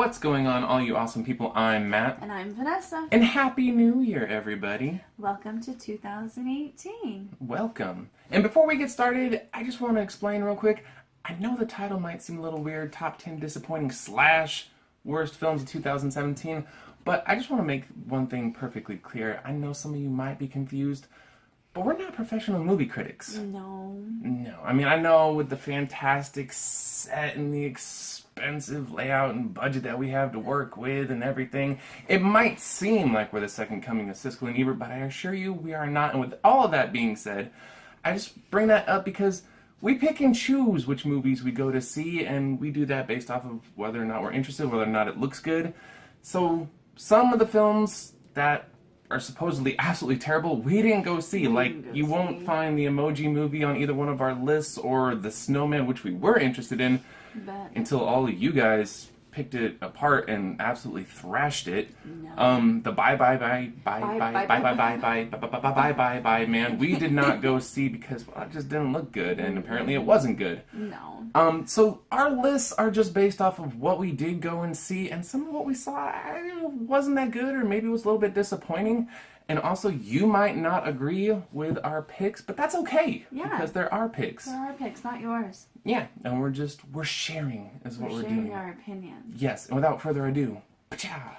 What's going on, all you awesome people? I'm Matt. And I'm Vanessa. And Happy New Year, everybody. Welcome to 2018. Welcome. And before we get started, I just want to explain real quick. I know the title might seem a little weird, Top 10 Disappointing / Worst Films of 2017, but I just want to make one thing perfectly clear. I know some of you might be confused, but we're not professional movie critics. No. I mean, I know with the fantastic set and the expensive layout and budget that we have to work with and everything, it might seem like we're the second coming of Siskel and Ebert, but I assure you we are not. And with all of that being said, I just bring that up because we pick and choose which movies we go to see, and we do that based off of whether or not we're interested, whether or not it looks good. So some of the films that are supposedly absolutely terrible, we didn't go see. You won't find the Emoji Movie on either one of our lists, or The Snowman, which we were interested in, until all of you guys picked it apart and absolutely thrashed it. The Bye Bye Man, we did not go see because it just didn't look good, and apparently it wasn't good. No. So our lists are just based off of what we did go and see, and some of what we saw wasn't that good, or maybe was a little bit disappointing. And also, you might not agree with our picks, but that's okay. Yeah. Because they're our picks. They're our picks, not yours. Yeah, and we're sharing is what we're doing. We're sharing our opinions. Yes, and without further ado,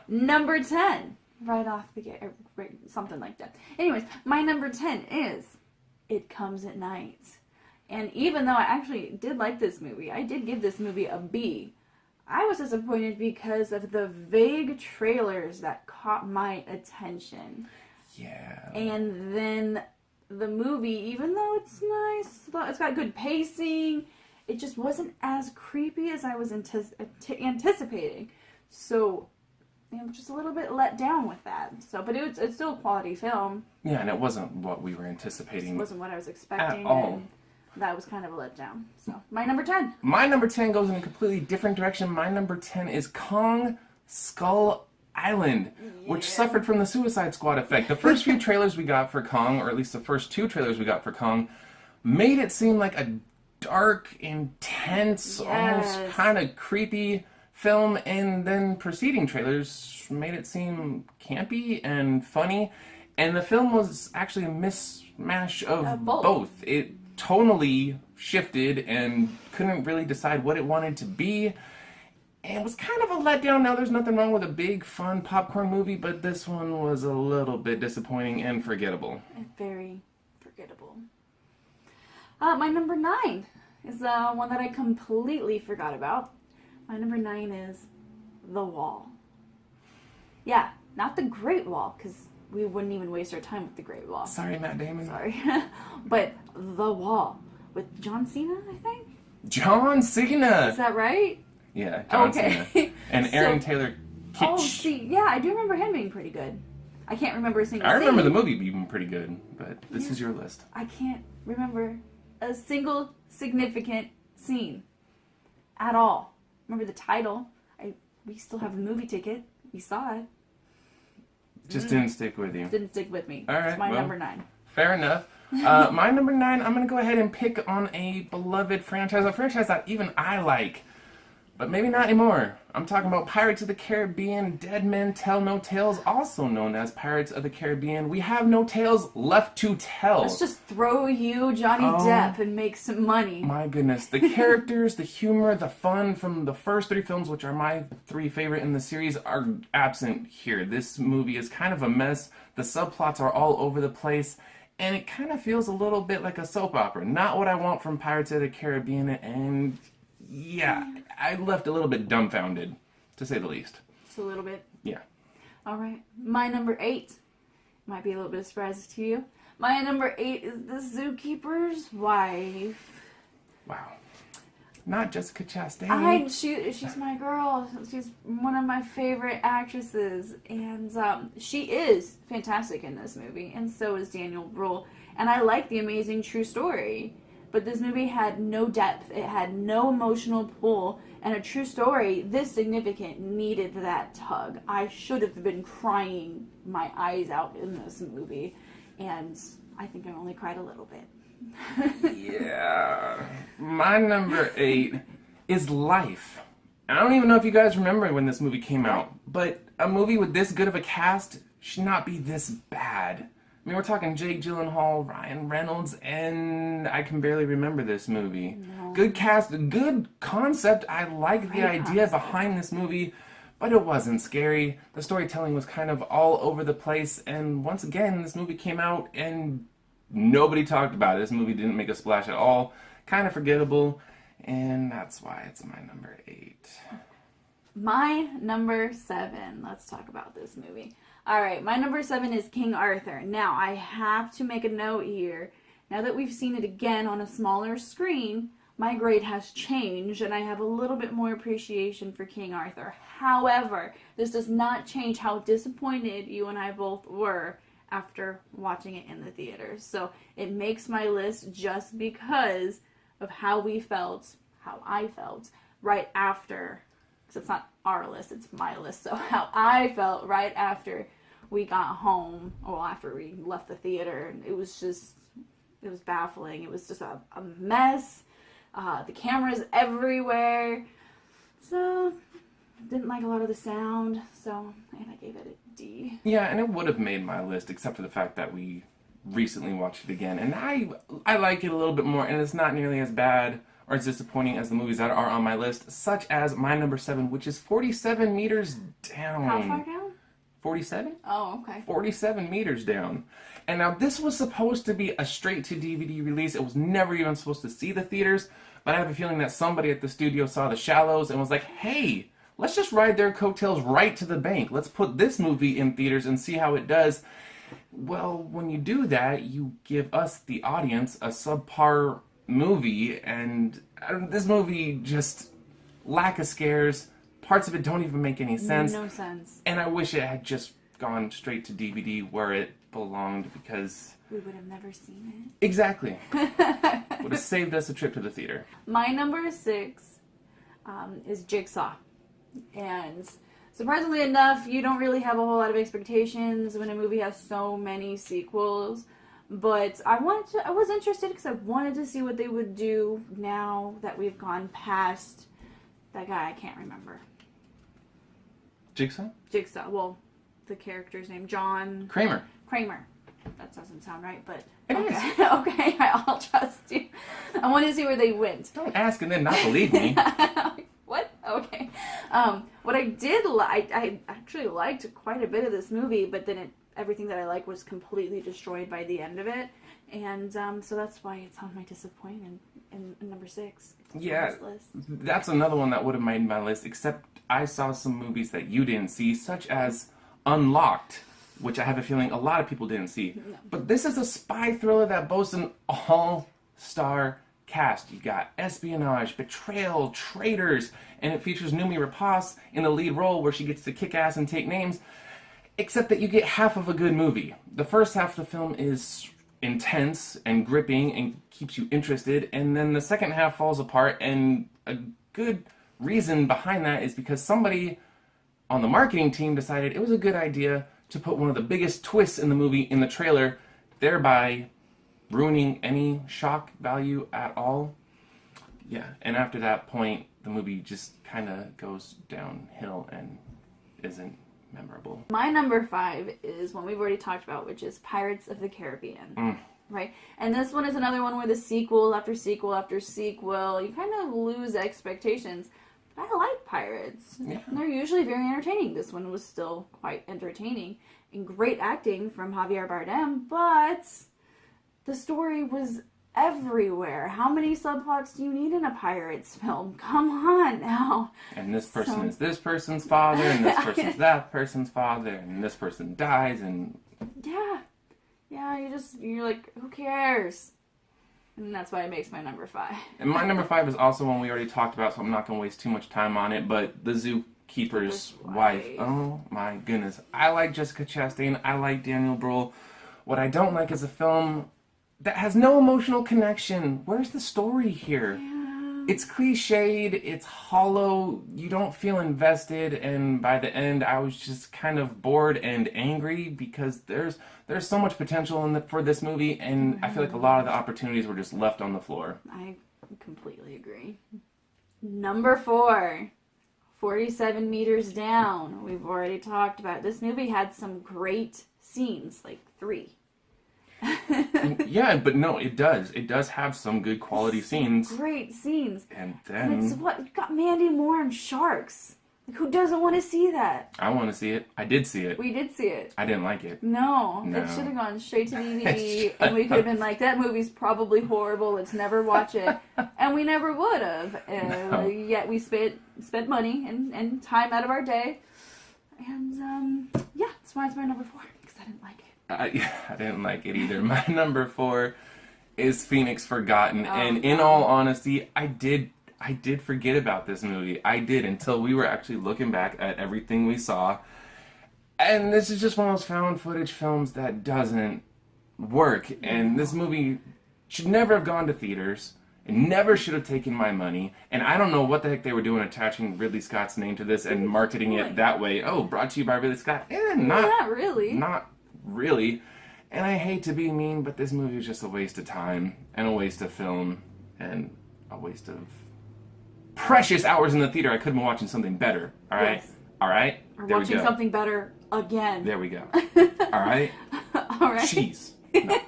Number 10. Right off the gate, something like that. Anyways, my number 10 is It Comes at Night. And even though I actually did like this movie, I did give this movie a B. I was disappointed because of the vague trailers that caught my attention. Yeah. And then the movie, even though it's nice, it's got good pacing, it just wasn't as creepy as I was anticipating. So I'm just a little bit let down with that. But it's still a quality film. Yeah, and it wasn't what we were anticipating. It wasn't what I was expecting. At all. And that was kind of a letdown. So, my number 10. My number 10 goes in a completely different direction. My number 10 is Kong Skull Island, which suffered from the Suicide Squad effect. The first few trailers we got for Kong, or at least the first 2 trailers we got for Kong, made it seem like a dark, intense, almost kind of creepy film, and then preceding trailers made it seem campy and funny. And the film was actually a mishmash of both. It tonally shifted and couldn't really decide what it wanted to be. And it was kind of a letdown. Now, there's nothing wrong with a big, fun popcorn movie, but this one was a little bit disappointing and forgettable. Very forgettable. My number 9 is one that I completely forgot about. My number 9 is The Wall. Yeah, not The Great Wall, because we wouldn't even waste our time with The Great Wall. Sorry, Matt Damon. Sorry. But The Wall with John Cena, I think? John Cena! Is that right? Yeah, John Cena. And Aaron Taylor Kitsch. Oh, see, yeah, I do remember him being pretty good. I can't remember a single I remember scene. the movie being pretty good, but this is your list. I can't remember a single significant scene at all. Remember the title. We still have the movie ticket. We saw it. Just didn't stick with you. Didn't stick with me. All right, It's my number 9. Fair enough. My number 9, I'm going to go ahead and pick on a beloved franchise, a franchise that even I like, but maybe not anymore. I'm talking about Pirates of the Caribbean, Dead Men Tell No Tales, also known as Pirates of the Caribbean. We have no tales left to tell. Let's just throw you Johnny Depp and make some money. My goodness. The characters, the humor, the fun from the first 3 films, which are my 3 favorite in the series, are absent here. This movie is kind of a mess. The subplots are all over the place, and it kind of feels a little bit like a soap opera. Not what I want from Pirates of the Caribbean, and yeah, I left a little bit dumbfounded, to say the least. Just a little bit. Yeah. All right. My number 8 might be a little bit of surprise to you. My number 8 is The Zookeeper's Wife. Wow. Not Jessica Chastain. She's my girl. She's one of my favorite actresses, and she is fantastic in this movie, and so is Daniel Bruhl. And I like The Amazing True Story, but this movie had no depth. It had no emotional pull, and a true story this significant needed that tug. I should have been crying my eyes out in this movie, and I think I only cried a little bit. Yeah. My number 8 is Life. I don't even know if you guys remember when this movie came out, but a movie with this good of a cast should not be this bad. I mean, we're talking Jake Gyllenhaal, Ryan Reynolds, and I can barely remember this movie. No. Good cast, good concept. I like the idea concept. behind this movie, but it wasn't scary. The storytelling was kind of all over the place, and once again, this movie came out and nobody talked about it. This movie didn't make a splash at all. Kind of forgettable, and that's why it's my number 8. My number 7. Let's talk about this movie. All right, my number 7 is King Arthur. Now, I have to make a note here. Now that we've seen it again on a smaller screen, my grade has changed, and I have a little bit more appreciation for King Arthur. However, this does not change how disappointed you and I both were after watching it in the theaters. So it makes my list just because of how we felt, how I felt, right after. Because it's not our list, it's my list. So how I felt right after we got home, or after we left the theater. It was baffling. It was just a mess. The cameras everywhere. So, didn't like a lot of the sound. So, and I gave it a D. Yeah, and it would have made my list, except for the fact that we recently watched it again. And I like it a little bit more, and it's not nearly as bad or as disappointing as the movies that are on my list, such as my number 7, which is 47 meters down. How far down? 47? Oh, okay. 47 meters down. And now this was supposed to be a straight-to-DVD release. It was never even supposed to see the theaters, but I have a feeling that somebody at the studio saw The Shallows and was like, hey, let's just ride their coattails right to the bank. Let's put this movie in theaters and see how it does. Well, when you do that, you give us, the audience, a subpar movie, and this movie just lack of scares. Parts of it don't even make any sense. No sense. And I wish it had just gone straight to DVD where it belonged, because we would have never seen it. Exactly. Would have saved us a trip to the theater. My number 6 is Jigsaw. And surprisingly enough, you don't really have a whole lot of expectations when a movie has so many sequels. But I was interested because I wanted to see what they would do now that we've gone past that guy I can't remember. Jigsaw? Jigsaw. Well, the character's name, John... Kramer. That doesn't sound right, but... It okay. is. Okay, I'll trust you. I want to see where they went. Don't ask and then not believe me. What? Okay. What I did I actually liked quite a bit of this movie, but then everything that I liked was completely destroyed by the end of it. And so that's why it's on my disappointment in number 6. Yeah, that's another one that would have made my list, except I saw some movies that you didn't see, such as Unlocked, which I have a feeling a lot of people didn't see. No. But this is a spy thriller that boasts an all-star cast. You got espionage, betrayal, traitors, and it features Noomi Rapace in the lead role where she gets to kick ass and take names, except that you get half of a good movie. The first half of the film is intense and gripping and keeps you interested, and then the second half falls apart, and a good reason behind that is because somebody on the marketing team decided it was a good idea to put one of the biggest twists in the movie in the trailer, thereby ruining any shock value at all. Yeah, and after that point, the movie just kind of goes downhill and isn't memorable. My number 5 is one we've already talked about, which is Pirates of the Caribbean. Right? And this one is another one where the sequel after sequel after sequel, you kind of lose expectations. But I like pirates. Yeah. They're usually very entertaining. This one was still quite entertaining. And great acting from Javier Bardem, but the story was everywhere. How many subplots do you need in a Pirates film? Come on now. And this person is this person's father, and this person's that person's father, and this person dies, and... Yeah, you're like, who cares? And that's why it makes my number 5. And my number 5 is also one we already talked about, so I'm not going to waste too much time on it, but the Zookeeper's wife. Oh my goodness. I like Jessica Chastain. I like Daniel Bruhl. What I don't like is a film that has no emotional connection. Where's the story here? Yeah. It's cliched, it's hollow, you don't feel invested, and by the end I was just kind of bored and angry because there's so much potential for this movie, and I feel like a lot of the opportunities were just left on the floor. I completely agree. Number 4. 47 Meters Down. We've already talked about it. This movie had some great scenes, like 3. Yeah, but no, it does. It does have some good quality scenes. Great scenes. And And it's then what you got Mandy Moore and sharks. Like, who doesn't want to see that? I want to see it. I did see it. We did see it. I didn't like it. No, No. it should have gone straight to DVD, and we could have been like, that movie's probably horrible, let's never watch it. And we never would have. No. Yet we spent money and time out of our day. And, yeah, that's why it's my number 4, because I didn't like it. I didn't like it either. My number 4 is Phoenix Forgotten. And in no. all honesty, I did forget about this movie. I did, until we were actually looking back at everything we saw. And this is just one of those found footage films that doesn't work. And this movie should never have gone to theaters. It never should have taken my money. And I don't know what the heck they were doing attaching Ridley Scott's name to this and marketing it that way. Oh, brought to you by Ridley Scott. Not really. Not really. And I hate to be mean, but this movie is just a waste of time. And a waste of film. And a waste of precious hours in the theater. I could have been watching something better. All right? Yes. All right? Or There we watching go. something better again. There we go. All right? All right. Jeez. No.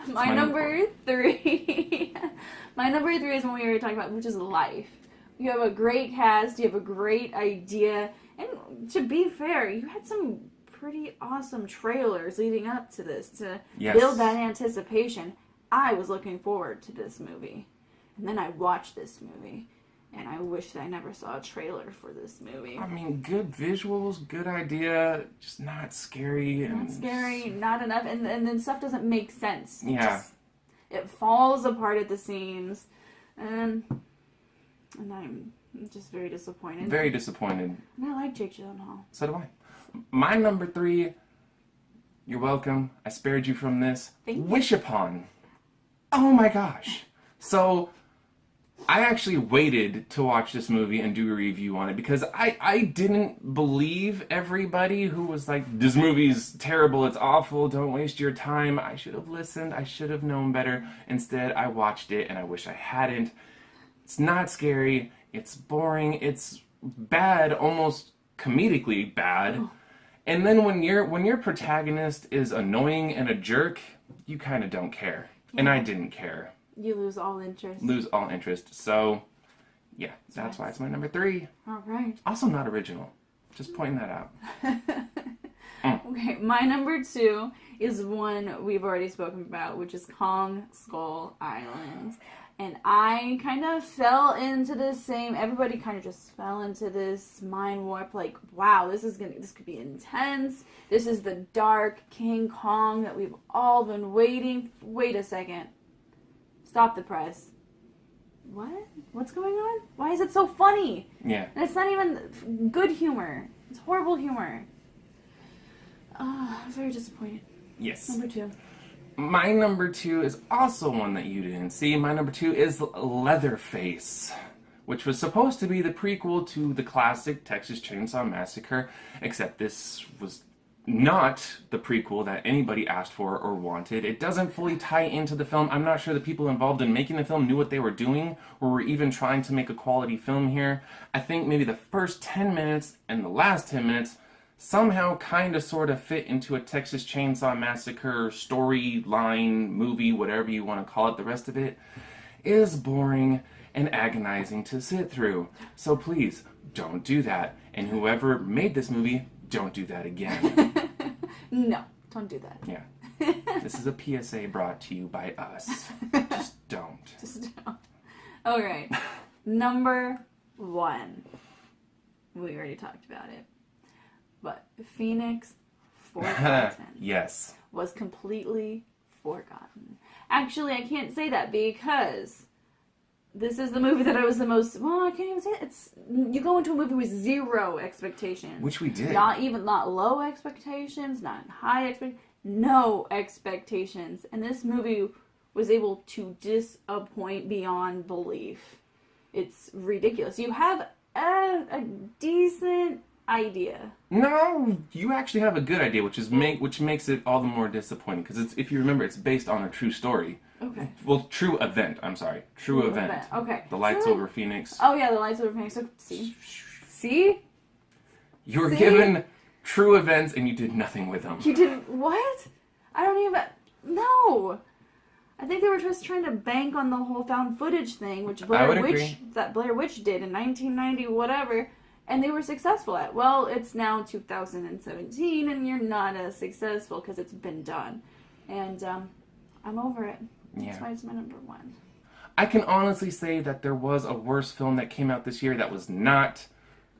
My number 3. My number 3 is one we already talked about, which is Life. You have a great cast. You have a great idea. And to be fair, you had some pretty awesome trailers leading up to this to build that anticipation. I was looking forward to this movie. And then I watched this movie. And I wish that I never saw a trailer for this movie. I mean, good visuals, good idea, just not scary. Not scary, not enough, and then stuff doesn't make sense. Yeah. It falls apart at the seams, and I'm just very disappointed. Very disappointed. And I like Jake Gyllenhaal. So do I. My number 3, you're welcome. I spared you from this. Thank you. Wish Upon. Oh my gosh. So I actually waited to watch this movie and do a review on it because I didn't believe everybody who was like, this movie's terrible, it's awful, don't waste your time. I should have listened, I should have known better. Instead, I watched it and I wish I hadn't. It's not scary, it's boring, it's bad, almost comedically bad. Oh. And then when your protagonist is annoying and a jerk, you kind of don't care. Yeah. And I didn't care. You lose all interest. Lose all interest. So, yeah, that's why it's my number 3. All right. Also not original. Just pointing that out. Okay, my number 2 is one we've already spoken about, which is Kong Skull Island. And I kind of fell into this same, everybody kind of just fell into this mind warp, like, wow, this could be intense. This is the dark King Kong that we've all been waiting. Wait a second. Stop the press. What? What's going on? Why is it so funny? Yeah. And it's not even good humor. It's horrible humor. I'm very disappointed. Yes. Number 2. My number 2 is also one that you didn't see. My number 2 is Leatherface, which was supposed to be the prequel to the classic Texas Chainsaw Massacre, except this was not the prequel that anybody asked for or wanted. It doesn't fully tie into the film. I'm not sure the people involved in making the film knew what they were doing or were even trying to make a quality film here. I think maybe the first 10 minutes and the last 10 minutes somehow kind of sort of fit into a Texas Chainsaw Massacre storyline, movie, whatever you want to call it. The rest of it is boring and agonizing to sit through. So please, don't do that. And whoever made this movie, don't do that again. No, don't do that. Yeah. This is a PSA brought to you by us. Just don't. Just don't. All right. Number 1. We already talked about it. But Phoenix Forgotten Yes. was completely forgotten. Actually, I can't say that because this is the movie that I was the most... Well, I can't even say it. You go into a movie with 0 expectations. Which we did. Not low expectations, not high expectations. No expectations. And this movie was able to disappoint beyond belief. It's ridiculous. You have a decent idea. No, you actually have a good idea, which makes it all the more disappointing. Because if you remember, it's based on a true story. Okay. Well, true event. I'm sorry, true event. Okay. The lights over Phoenix. Oh yeah, the lights over Phoenix. So, see, See? You were See? given true events and you did nothing with them. You did what? I don't even... No! I think they were just trying to bank on the whole found footage thing, which Blair Witch did in 1990, whatever, and they were successful at. Well, it's now 2017, and you're not as successful because it's been done. And I'm over it. That's why it's my number one. I can honestly say that there was a worse film that came out this year that was not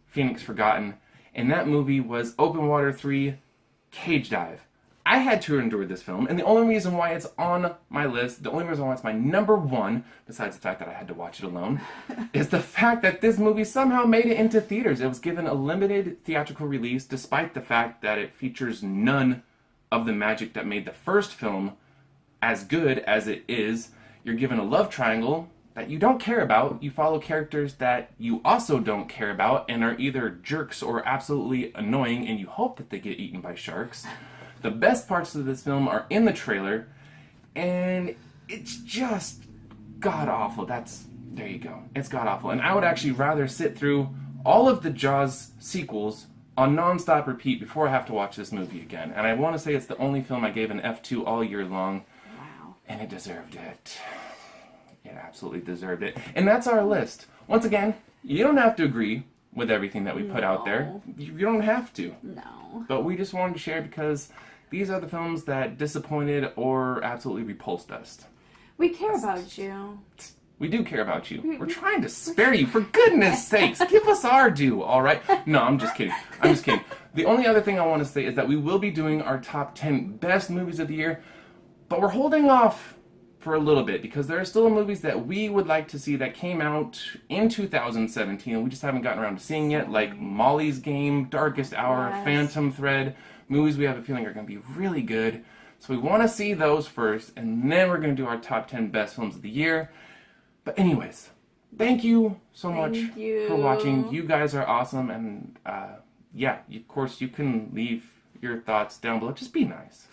Phoenix Forgotten, and that movie was Open Water 3 Cage Dive. I had to endure this film, and the only reason why it's on my list, the only reason why it's my number one, besides the fact that I had to watch it alone, is the fact that this movie somehow made it into theaters. It was given a limited theatrical release, despite the fact that it features none of the magic that made the first film as good as it is. You're given a love triangle that you don't care about. You follow characters that you also don't care about and are either jerks or absolutely annoying, and you hope that they get eaten by sharks. The best parts of this film are in the trailer, and it's just god-awful. There you go. It's god-awful. And I would actually rather sit through all of the Jaws sequels on non-stop repeat before I have to watch this movie again. And I want to say it's the only film I gave an F2 all year long. Wow. And it deserved it. It absolutely deserved it. And that's our list. Once again, you don't have to agree with everything that we put out there. You don't have to. No. But we just wanted to share because these are the films that disappointed or absolutely repulsed us. We care about you. We do care about you. We're trying to spare you, for goodness sakes. Give us our due, all right? No, I'm just kidding. I'm just kidding. The only other thing I want to say is that we will be doing our top 10 best movies of the year, but we're holding off for a little bit because there are still movies that we would like to see that came out in 2017 and we just haven't gotten around to seeing yet, like Molly's Game, Darkest Hour, Yes. Phantom Thread, movies we have a feeling are going to be really good. So we want to see those first, and then we're going to do our top 10 best films of the year. But anyways, thank you so much for watching. You guys are awesome, and of course, you can leave your thoughts down below. Just be nice.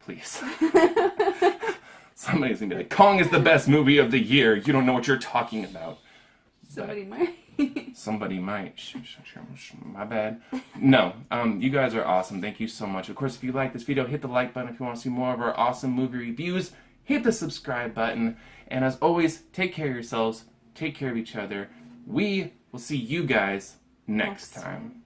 Please. Somebody's going to be like, Cong is the best movie of the year. You don't know what you're talking about. Somebody might. Somebody might. My bad. No, you guys are awesome. Thank you so much. Of course, if you like this video, hit the like button. If you want to see more of our awesome movie reviews, hit the subscribe button. And as always, take care of yourselves. Take care of each other. We will see you guys next time.